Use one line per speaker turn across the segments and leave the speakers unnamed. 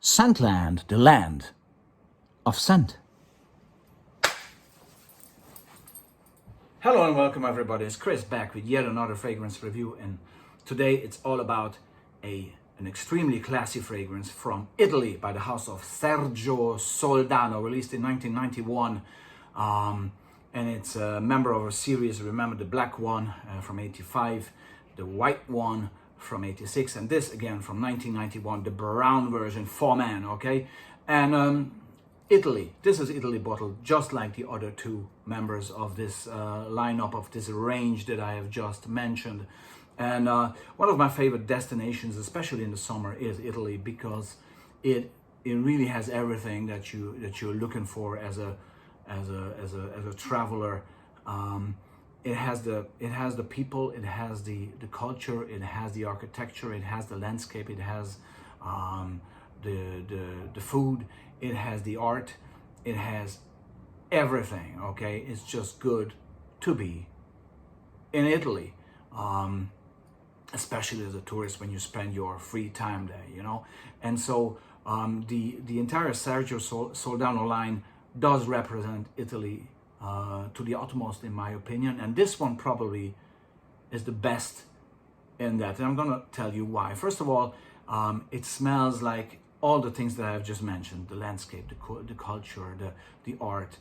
Scentland, the land of scent. Hello and welcome everybody, it's Chris back with yet another fragrance review, and today it's all about an extremely classy fragrance from Italy by the house of Sergio Soldano, released in 1991, and it's a member of a series. Remember the black one from 85, the white one from 86, and this again from 1991, the brown version For Men, okay? And Italy, this is Italy bottled just like the other two members of this lineup, of this range that I have just mentioned. And one of my favorite destinations, especially in the summer, is Italy, because it really has everything that you're looking for as a traveler. It has the people, it has the culture, it has the architecture, it has the landscape, it has the food, it has the art, it has everything. Okay, it's just good to be in Italy, especially as a tourist when you spend your free time there, you know. And so the entire Sergio Soldano line does represent Italy to the utmost, in my opinion, and this one probably is the best in that, and I'm gonna tell you why. First of all, it smells like all the things that I've just mentioned: the landscape, the culture, the art,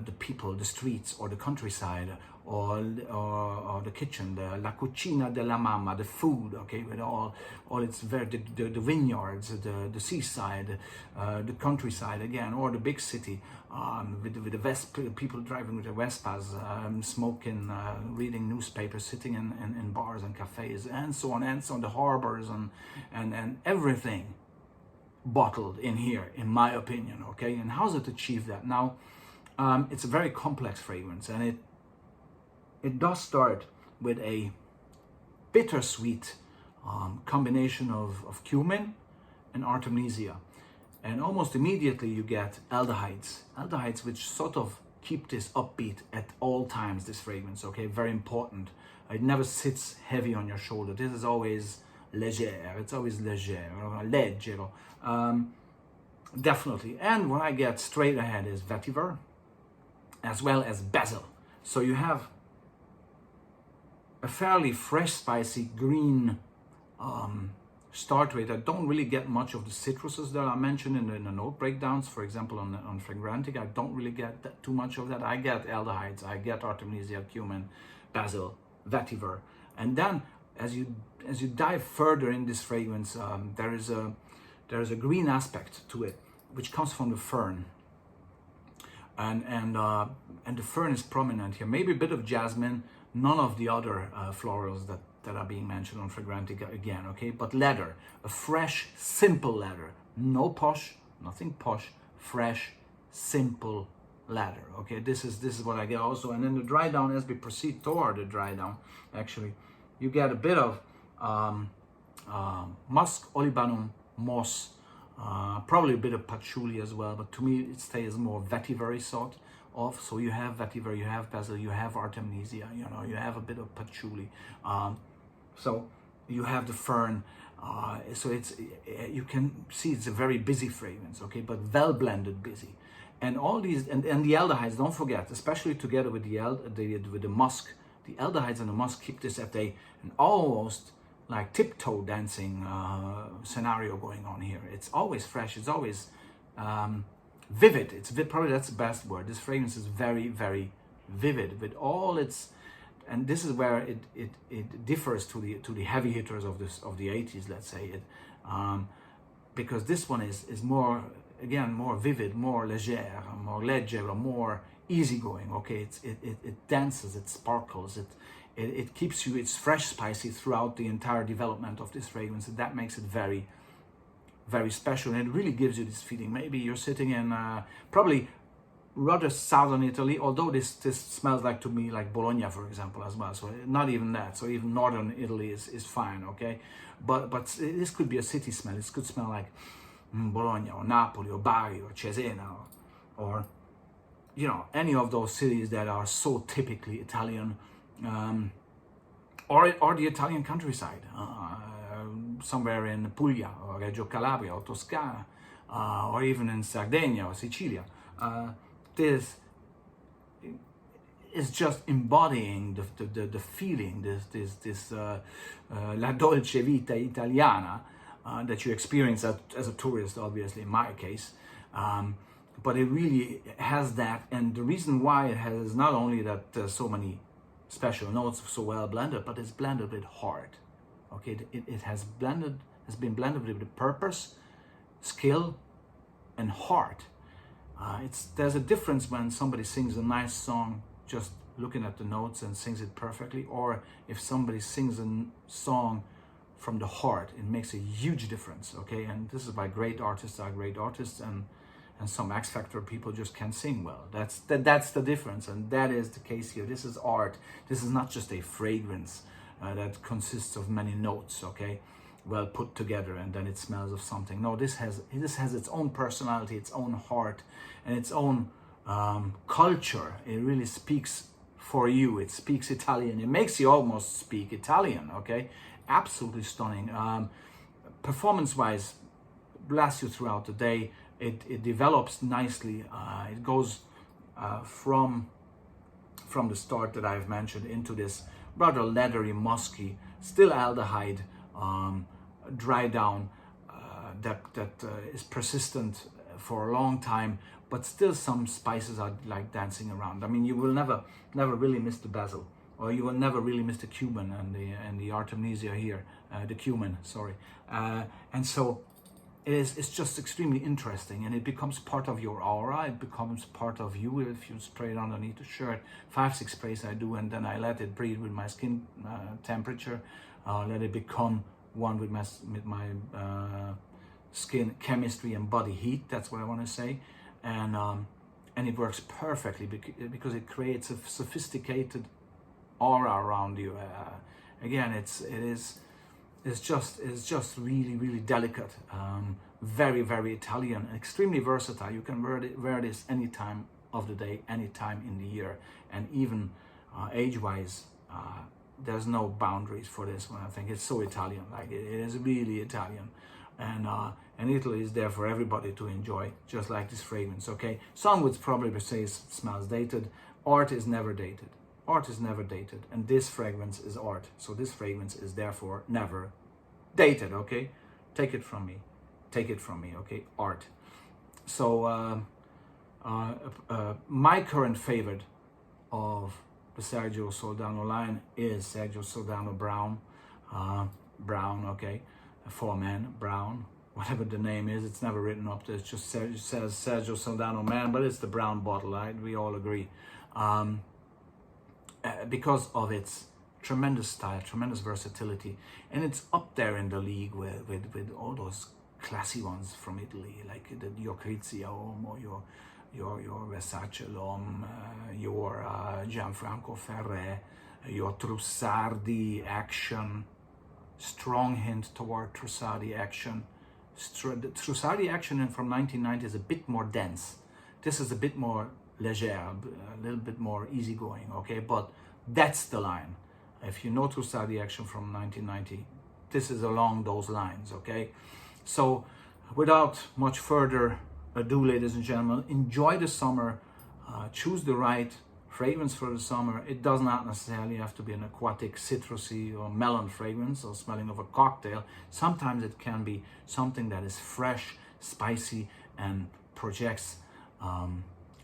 the people, the streets, or the countryside, or the kitchen, la cucina della mamma, the food, okay, with all its the vineyards, the seaside, the countryside again, or the big city, with the people driving with the Vespas, smoking, reading newspapers, sitting in bars and cafes, and so on, the harbors and everything bottled in here, in my opinion. Okay, and how does it achieve that? Now, it's a very complex fragrance, and it does start with a bittersweet combination of cumin and artemisia, and almost immediately you get aldehydes which sort of keep this upbeat at all times, this fragrance. Okay, very important. It never sits heavy on your shoulder. This is always leggero, it's always leggero, definitely. And what I get straight ahead is vetiver as well as basil. So you have a fairly fresh, spicy green start rate. I don't really get much of the citruses that are mentioned in the note breakdowns. For example, on Fragrantic, I don't really get too much of that. I get aldehydes, I get artemisia, cumin, basil, vetiver, and then as you dive further in this fragrance, there is a green aspect to it, which comes from the fern, and the fern is prominent here. Maybe a bit of jasmine, none of the other florals that are being mentioned on Fragrantica again. Okay, but leather, a fresh, simple leather, no posh, nothing posh, fresh, simple leather. Okay, this is what I get also. And then the dry down, as we proceed toward the dry down, actually, you get a bit of musk, olibanum, moss, probably a bit of patchouli as well, but to me it stays more vetiver sort of. So you have vetiver, you have basil, you have artemisia, you know, you have a bit of patchouli, so you have the fern, so it's, you can see it's a very busy fragrance, okay, but well blended busy. And all these, and the aldehydes, don't forget, especially together with the musk, the aldehydes and the musk keep this at an almost like tiptoe dancing scenario going on here. It's always fresh, it's always vivid. Probably that's the best word. This fragrance is very, very vivid with all its, and this is where it differs to the heavy hitters of the 80s, let's say it, because this one is more, again, more vivid, more leggero, more easygoing. Okay, it dances, it sparkles, it keeps you, it's fresh, spicy throughout the entire development of this fragrance, and that makes it very, very special. And it really gives you this feeling. Maybe you're sitting in probably rather southern Italy, although this smells like, to me, like Bologna, for example, as well. So not even that. So even northern Italy is fine. Okay, but this could be a city smell. This could smell like Bologna or Napoli or Bari or Cesena or you know, any of those cities that are so typically Italian, or the Italian countryside, somewhere in Puglia or Reggio Calabria or Toscana, or even in Sardinia or Sicilia. This is just embodying the feeling, this la dolce vita italiana that you experience as a tourist, obviously in my case. But it really has that, and the reason why it has is not only that so many special notes so well blended, but it's blended with heart. Okay, it has been blended with purpose, skill, and heart. There's a difference when somebody sings a nice song just looking at the notes and sings it perfectly, or if somebody sings a song from the heart. It makes a huge difference. Okay, and this is why great artists are great artists, and some X Factor people just can't sing well. That's the difference, and that is the case here. This is art. This is not just a fragrance that consists of many notes, okay, well put together, and then it smells of something. No, this has its own personality, its own heart, and its own culture. It really speaks for you. It speaks Italian. It makes you almost speak Italian, okay? Absolutely stunning. Performance-wise, lasts you throughout the day. It develops nicely. It goes from the start that I've mentioned into this rather leathery, musky, still aldehyde, dry down that is persistent for a long time, but still some spices are like dancing around. I mean, you will never really miss the basil, or you will never really miss the cumin and the artemisia here, the cumin, sorry, and so. It's just extremely interesting, and it becomes part of your aura. It becomes part of you if you spray it underneath the shirt. 5-6 sprays I do, and then I let it breathe with my skin temperature. Let it become one with my skin chemistry and body heat. That's what I want to say, and it works perfectly because it creates a sophisticated aura around you. Again, it's just really delicate, very Italian, extremely versatile. You can wear this any time of the day, any time in the year, and even age-wise, there's no boundaries for this one. I think it's so Italian, like it is really Italian, and Italy is there for everybody to enjoy, just like this fragrance. Okay, some would probably say it smells dated. Art is never dated. Art is never dated, and this fragrance is art. So this fragrance is therefore never dated, okay? Take it from me. Take it from me, okay? Art. So my current favorite of the Sergio Soldano line is Sergio Soldano Brown. Brown, okay? For Men, Brown. Whatever the name is, it's never written up there. It just says Sergio Soldano Man, but it's the brown bottle, right? We all agree. Because of its tremendous style, tremendous versatility, and it's up there in the league with all those classy ones from Italy, like your Crizia Homme, or your Versace L'Homme, your Gianfranco Ferré, your Trussardi Action, strong hint toward Trussardi Action. The Trussardi Action from 1990 is a bit more dense. This is a bit more leger, a little bit more easygoing, okay? But that's the line. If you know Trussardi Action from 1990, this is along those lines, okay? So without much further ado, ladies and gentlemen, enjoy the summer. Choose the right fragrance for the summer. It does not necessarily have to be an aquatic, citrusy, or melon fragrance or smelling of a cocktail. Sometimes it can be something that is fresh, spicy, and projects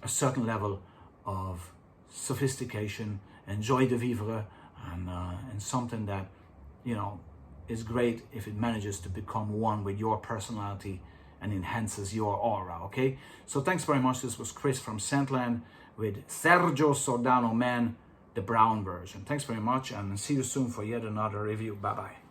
a certain level of sophistication and joie de vivre, and something that, you know, is great if it manages to become one with your personality and enhances your aura, okay? So thanks very much. This was Chris from Scentland with Sergio Soldano Man, the brown version. Thanks very much, and see you soon for yet another review. Bye-bye.